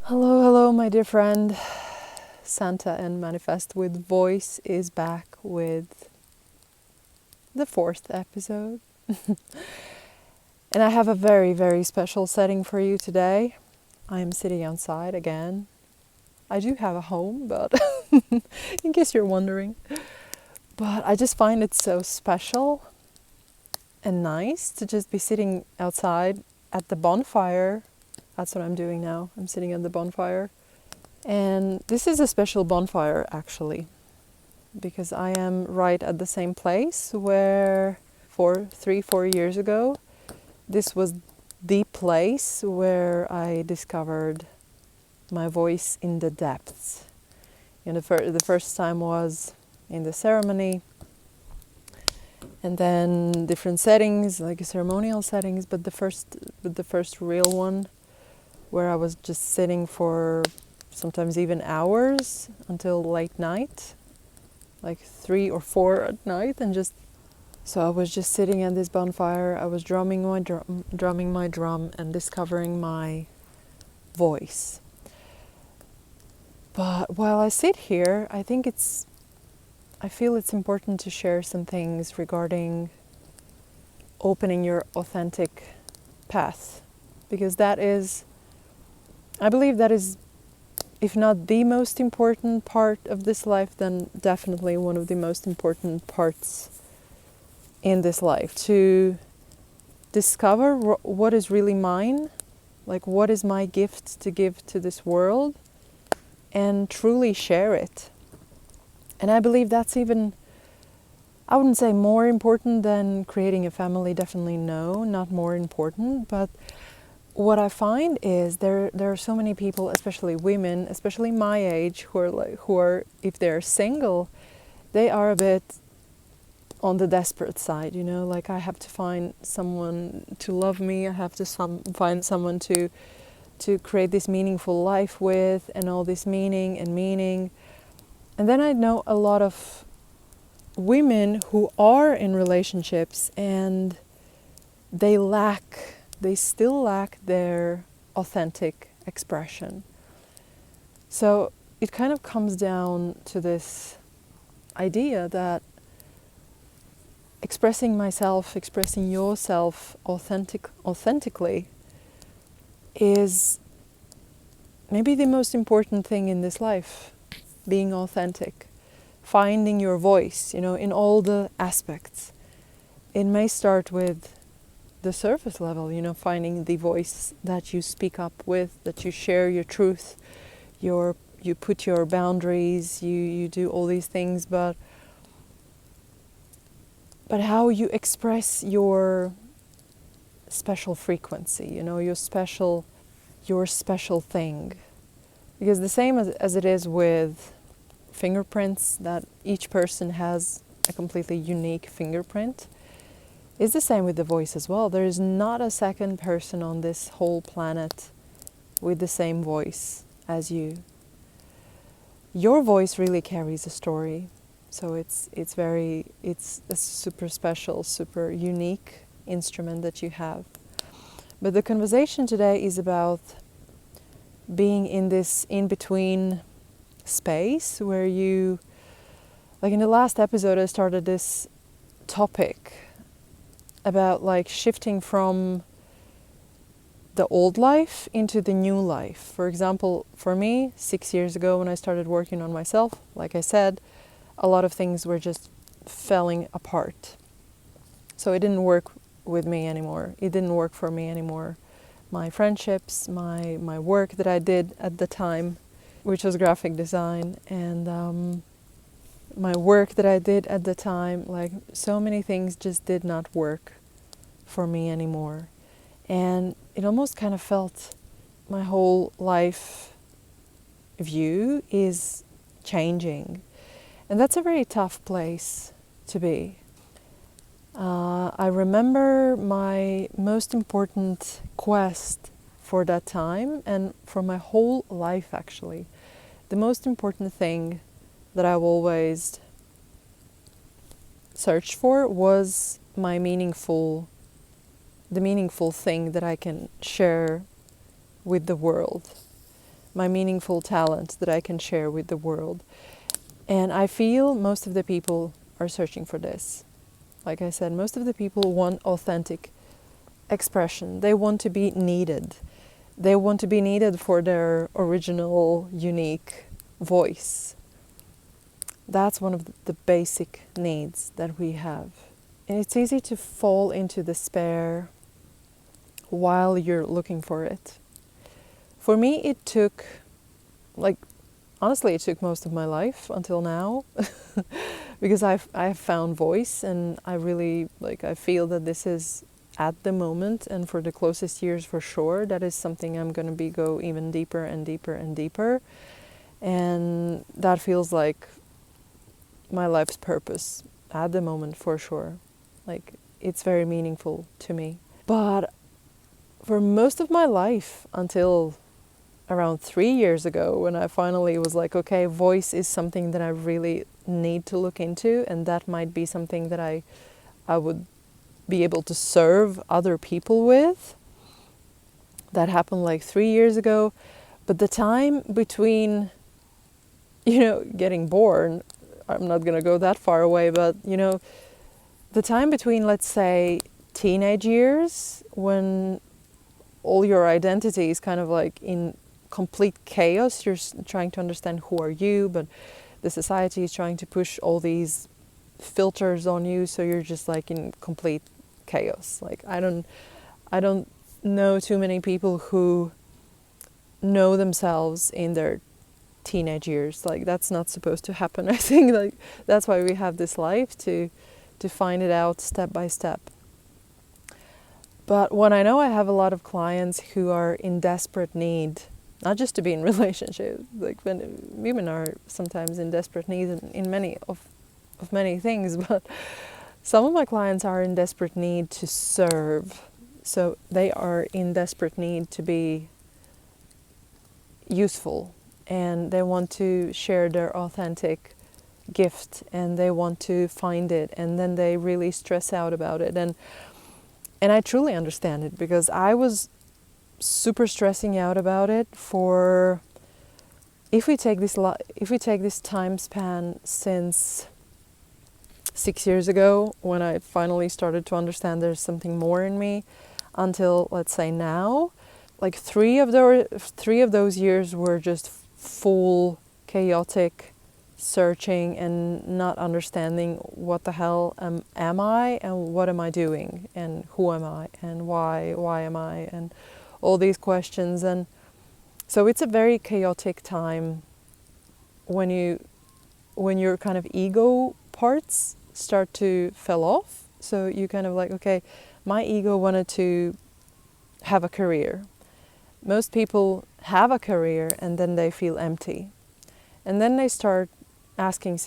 Hello, hello, my dear friend. Santa and Manifest with Voice is back with the 4th episode. And I have a very, very special setting for you today. I am sitting outside again. I do have a home, but in case you're wondering. But I just find it so special and nice to just be sitting outside at the bonfire. That's what I'm doing now. I'm sitting at the bonfire. And this is a special bonfire, actually, because I am right at the same place where 4 years ago, this was the place where I discovered my voice in the depths. And the first time was in the ceremony, and then different settings, like ceremonial settings, but the first real one, where I was just sitting for sometimes even hours until late night, like 3 or 4 at night, and so I was just sitting at this bonfire. I was drumming my drum and discovering my voice. But while I sit here, I feel it's important to share some things regarding opening your authentic path, because I believe that is, if not the most important part of this life, then definitely one of the most important parts in this life, to discover what is really mine, like what is my gift to give to this world, and truly share it. And I believe that's even, I wouldn't say more important than creating a family, definitely no, not more important, but what I find is there are so many people, especially women, especially my age, who are, if they're single, they are a bit on the desperate side, like I have to find someone to love me, I have to find someone to create this meaningful life with, and all this meaning. And then I know a lot of women who are in relationships and they still lack their authentic expression. So it kind of comes down to this idea that expressing yourself authentically is maybe the most important thing in this life. Being authentic, finding your voice, in all the aspects. It may start with the surface level, finding the voice that you speak up with, that you share your truth, you put your boundaries, you do all these things, but how you express your special frequency, your special thing. Because the same as it is with fingerprints, that each person has a completely unique fingerprint, is the same with the voice as well. There is not a second person on this whole planet with the same voice as you. Your voice really carries a story. So it's a super special, super unique instrument that you have. But the conversation today is about being in this in-between space where you, like in the last episode, I started this topic about like shifting from the old life into the new life. For example, for me, 6 years ago when I started working on myself, like I said, a lot of things were just falling apart. So it didn't work with me anymore. It didn't work for me anymore. My friendships, my work that I did at the time, which was graphic design, and my work that I did at the time, like so many things just did not work for me anymore. And it almost kind of felt my whole life view is changing. And that's a very tough place to be. I remember my most important quest for that time, and for my whole life actually. The most important thing that I've always searched for was the meaningful thing that I can share with the world. my meaningful talent that I can share with the world. And I feel most of the people are searching for this. Like I said, most of the people want authentic expression. They want to be needed. They want to be needed for their original, unique voice. That's one of the basic needs that we have. And it's easy to fall into despair while you're looking for it. For me, it took, honestly, it took most of my life until now because I've found voice, and I really, I feel that this is at the moment, and for the closest years for sure, that is something I'm going to go even deeper and deeper and deeper. And that feels like my life's purpose at the moment for sure. It's very meaningful to me. But for most of my life, until around 3 years ago, when I finally was like, okay, voice is something that I really need to look into, and that might be something that I would be able to serve other people with. That happened 3 years ago. But the time between, getting born, I'm not going to go that far away, but, the time between, let's say, teenage years, when all your identity is kind of in complete chaos, you're trying to understand who are you, but the society is trying to push all these filters on you, so you're just in complete chaos. I don't know too many people who know themselves in their teenage years. That's not supposed to happen. I think that's why we have this life, to find it out step by step. But when I know I have a lot of clients who are in desperate need, not just to be in relationships, when women are sometimes in desperate need in many of many things, but some of my clients are in desperate need to serve. So they are in desperate need to be useful, and they want to share their authentic gift, and they want to find it, and then they really stress out about it. And I truly understand it, because I was super stressing out about it for, if we take this time span since 6 years ago, when I finally started to understand there's something more in me, until, let's say, now, 3 of those years were just full chaotic searching and not understanding what the hell am I, and what am I doing, and who am I, and why am I, and all these questions. And so it's a very chaotic time when your kind of ego parts start to fall off. So you kind of okay, my ego wanted to have a career. Most people have a career and then they feel empty. And then they start asking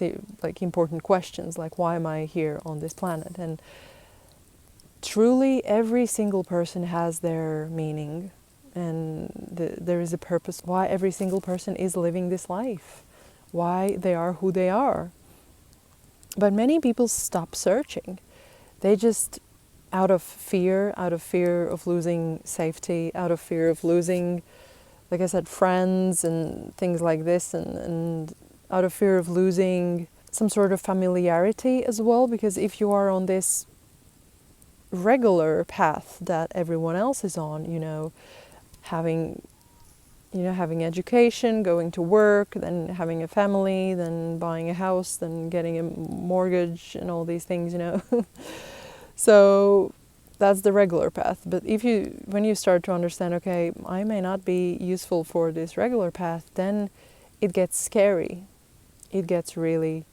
important questions, like, why am I here on this planet? And truly every single person has their meaning, and there is a purpose why every single person is living this life, why they are who they are. But many people stop searching. They just, out of fear of losing safety, out of fear of losing, like I said, friends and things like this, and out of fear of losing some sort of familiarity as well, because if you are on this regular path that everyone else is on, having education, going to work, then having a family, then buying a house, then getting a mortgage and all these things, So that's the regular path. But when you start to understand, okay, I may not be useful for this regular path, then it gets scary. It gets really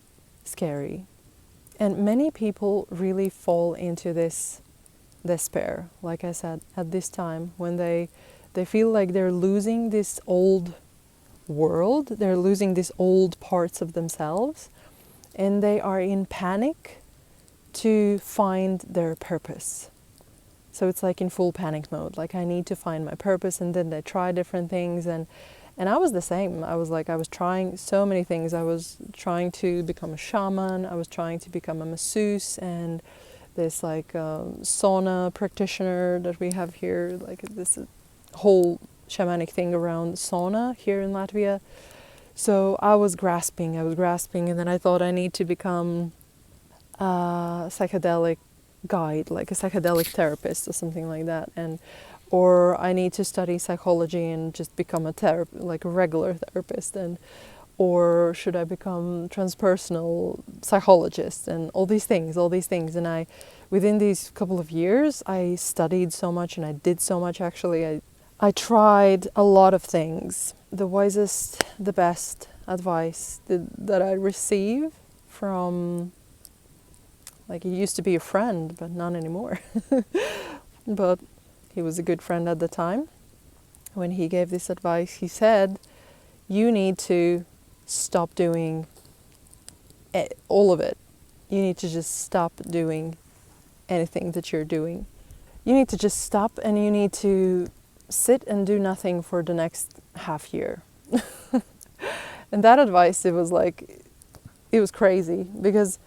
scary. And many people really fall into this despair, like I said, at this time, when they feel like they're losing this old world, they're losing these old parts of themselves, and they are in panic to find their purpose. So it's in full panic mode, I need to find my purpose, and then they try different things, and I was the same. I was trying so many things. I was trying to become a shaman, I was trying to become a masseuse, and this sauna practitioner that we have here, this whole shamanic thing around sauna here in Latvia. So I was grasping, and then I thought I need to become a psychedelic guide, like a psychedelic therapist or something like that, and or I need to study psychology and just become like a regular therapist, and or should I become transpersonal psychologist, and all these things, and I, within these couple of years, I studied so much and I did so much. Actually, I tried a lot of things. The wisest, the best advice that I receive from, like, he used to be a friend, but not anymore. But he was a good friend at the time. When he gave this advice, he said, you need to stop doing all of it. You need to just stop doing anything that you're doing. You need to just stop, and you need to sit and do nothing for the next half year. And that advice, it was crazy, because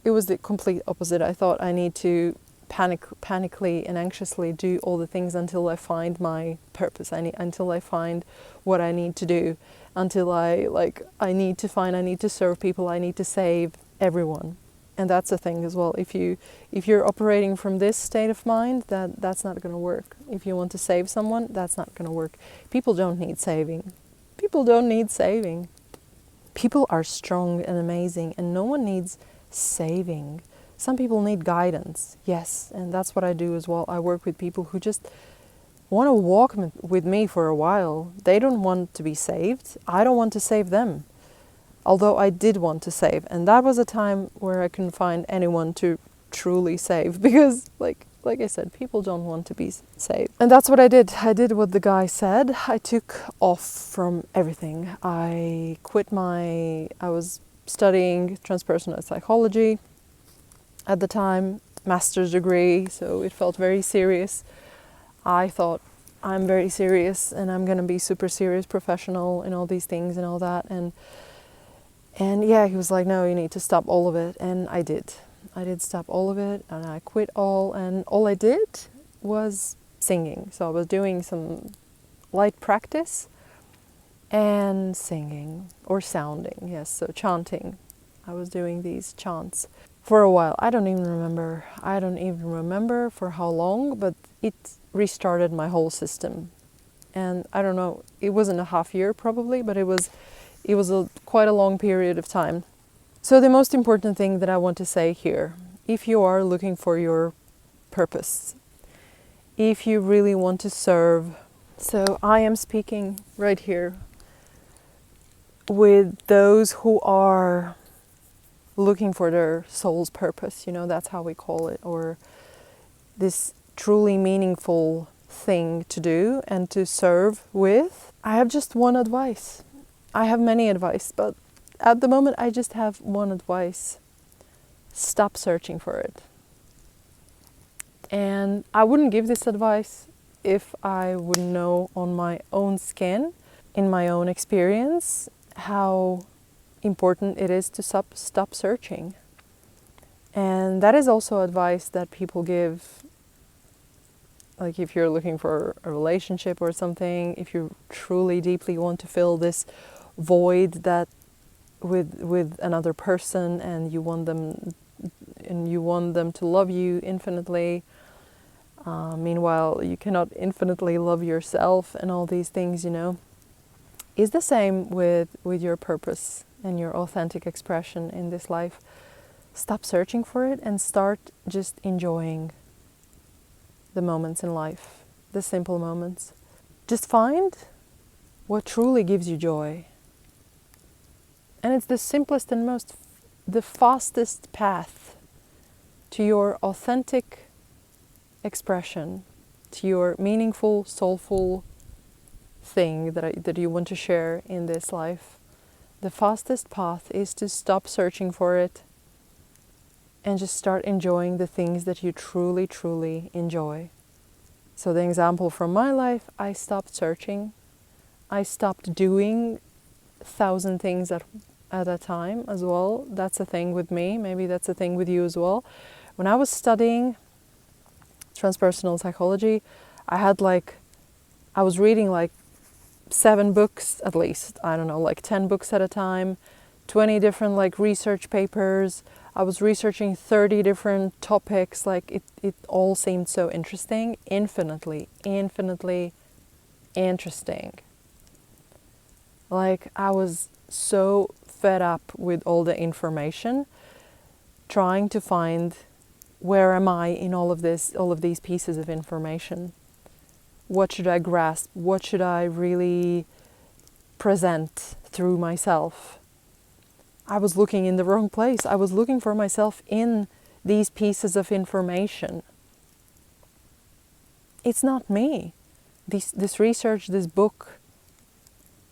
it was the complete opposite. I thought I need to panically and anxiously do all the things until I find my purpose. Until I find what I need to do. Until I need to serve people. I need to save everyone. And that's the thing as well. If you're operating from this state of mind, that's not going to work. If you want to save someone, that's not going to work. People don't need saving. People don't need saving. People are strong and amazing, and no one needs saving. Some people need guidance, yes, and that's what I do as well. I work with people who just want to walk with me for a while. They don't want to be saved. I don't want to save them. Although I did want to save, and that was a time where I couldn't find anyone to truly save, because like I said, people don't want to be saved. And that's what I did. I did what the guy said. I took off from everything. I was studying transpersonal psychology at the time, master's degree, so it felt very serious. I thought, I'm very serious, and I'm going to be super serious professional in all these things and all that. And yeah, he was like, no, you need to stop all of it. And I did. I did stop all of it, and I quit all. And all I did was singing. So I was doing some light practice and singing, or sounding, yes, so chanting. I was doing these chants for a while. I don't even remember for how long, but it restarted my whole system. And I don't know, it wasn't a half year probably, but it was quite a long period of time. So the most important thing that I want to say here, if you are looking for your purpose, if you really want to serve, so I am speaking right here with those who are looking for their soul's purpose, that's how we call it, or this truly meaningful thing to do and to serve with. I have just one advice. I have many advice, but at the moment I just have one advice. Stop searching for it. And I wouldn't give this advice if I would know on my own skin, in my own experience, how important it is to stop searching. And that is also advice that people give, like if you're looking for a relationship or something, if you truly deeply want to fill this void that with another person, and you want them to love you infinitely. Meanwhile, you cannot infinitely love yourself, and all these things, is the same with your purpose and your authentic expression in this life. Stop searching for it and start just enjoying the moments in life, the simple moments. Just find what truly gives you joy. And it's the simplest and the fastest path to your authentic expression, to your meaningful, soulful thing that you want to share in this life. The fastest path is to stop searching for it and just start enjoying the things that you truly, truly enjoy. So the example from my life, I stopped searching. I stopped doing 1,000 things at a time as well. That's a thing with me. Maybe that's a thing with you as well. When I was studying transpersonal psychology, I had like I was reading like 7 books at least, I don't know, like 10 books at a time, 20 different like research papers. I was researching 30 different topics. Like it all seemed so interesting, infinitely interesting. Like I was so fed up with all the information, trying to find where am I in all of these pieces of information. What should I grasp? What should I really present through myself? I was looking in the wrong place. I was looking for myself in these pieces of information. It's not me. This research, this book,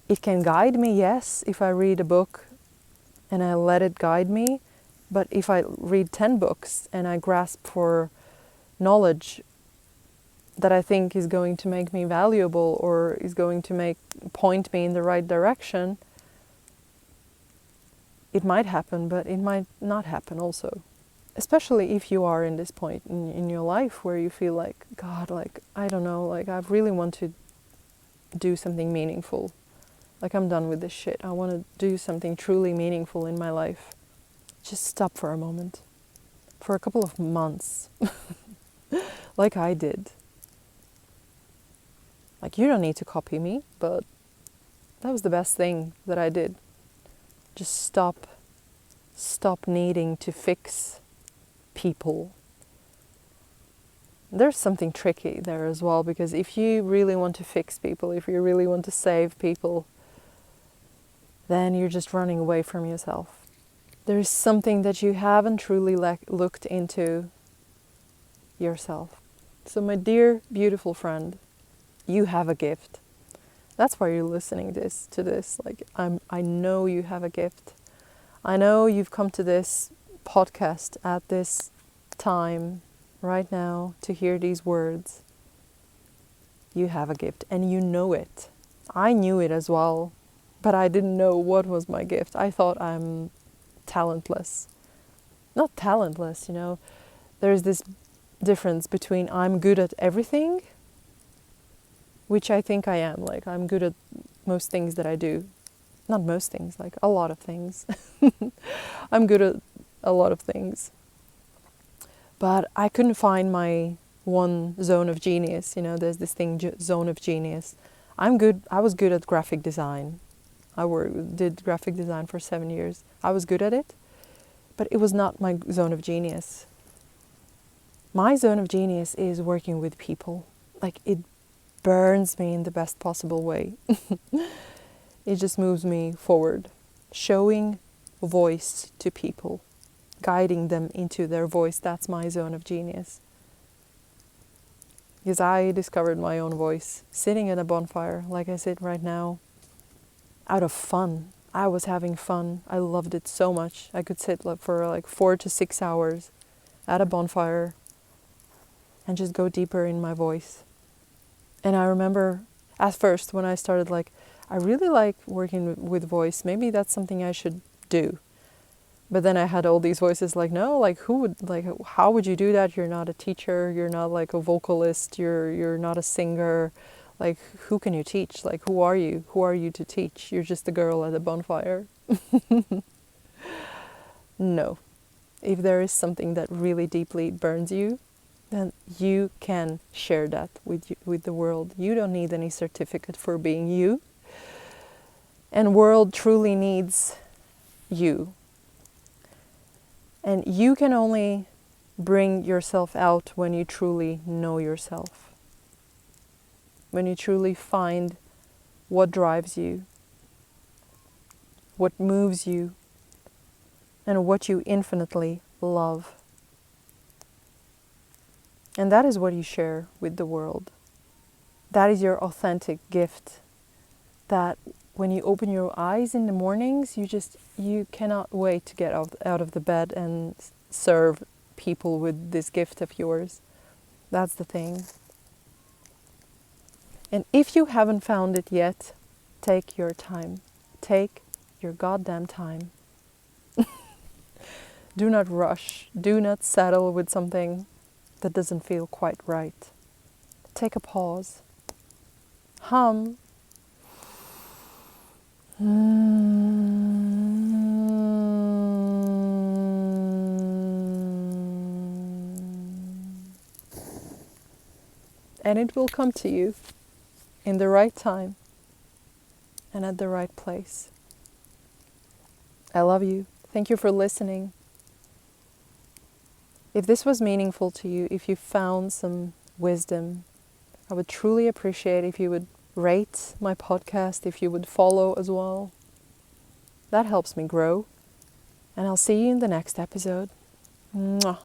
it can guide me, yes, if I read a book and I let it guide me. But if I read 10 books and I grasp for knowledge that I think is going to make me valuable or is going to point me in the right direction, it might happen, but it might not happen also. Especially if you are in this point in your life where you feel like, God, like, I don't know, like I really want to do something meaningful. Like I'm done with this shit. I want to do something truly meaningful in my life. Just stop for a moment. For a couple of months. Like I did. Like you don't need to copy me, but that was the best thing that I did. Just stop needing to fix people. There's something tricky there as well, because if you really want to fix people, if you really want to save people, then you're just running away from yourself. There's something that you haven't truly looked into yourself. So my dear, beautiful friend, you have a gift. That's why you're listening to this. Like I know you have a gift. I know you've come to this podcast at this time right now to hear these words. You have a gift and you know it. I knew it as well, but I didn't know what was my gift. I thought I'm talentless. Not talentless, you know. There's this difference between I'm good at everything, which I think I am. Like I'm good at most things that I do. Not most things, like a lot of things. I'm good at a lot of things. But I couldn't find my one zone of genius. You know, there's this thing, zone of genius. I was good at graphic design. I did graphic design for 7 years. I was good at it, but it was not my zone of genius. My zone of genius is working with people. Like it burns me in the best possible way. It just moves me forward. Showing voice to people, guiding them into their voice, that's my zone of genius. Because I discovered my own voice sitting at a bonfire, like I sit right now, out of fun. I was having fun. I loved it so much. I could sit for like 4 to 6 hours at a bonfire and just go deeper in my voice. And I remember at first when I started, like, I really like working with voice. Maybe that's something I should do. But then I had all these voices like, no, like how would you do that? You're not a teacher. You're not like a vocalist. You're not a singer. Like, who can you teach? Like, who are you? Who are you to teach? You're just a girl at a bonfire. No. If there is something that really deeply burns you, then you can share that with the world. You don't need any certificate for being you. And world truly needs you. And you can only bring yourself out when you truly know yourself. When you truly find what drives you, what moves you, and what you infinitely love. And that is what you share with the world. That is your authentic gift. That when you open your eyes in the mornings, you cannot wait to get out of the bed and serve people with this gift of yours. That's the thing. And if you haven't found it yet, take your time. Take your goddamn time. Do not rush. Do not settle with something that doesn't feel quite right. Take a pause. hum. And it will come to you in the right time and at the right place. I love you. Thank you for listening. If this was meaningful to you, if you found some wisdom, I would truly appreciate if you would rate my podcast, if you would follow as well. That helps me grow. And I'll see you in the next episode. Mwah.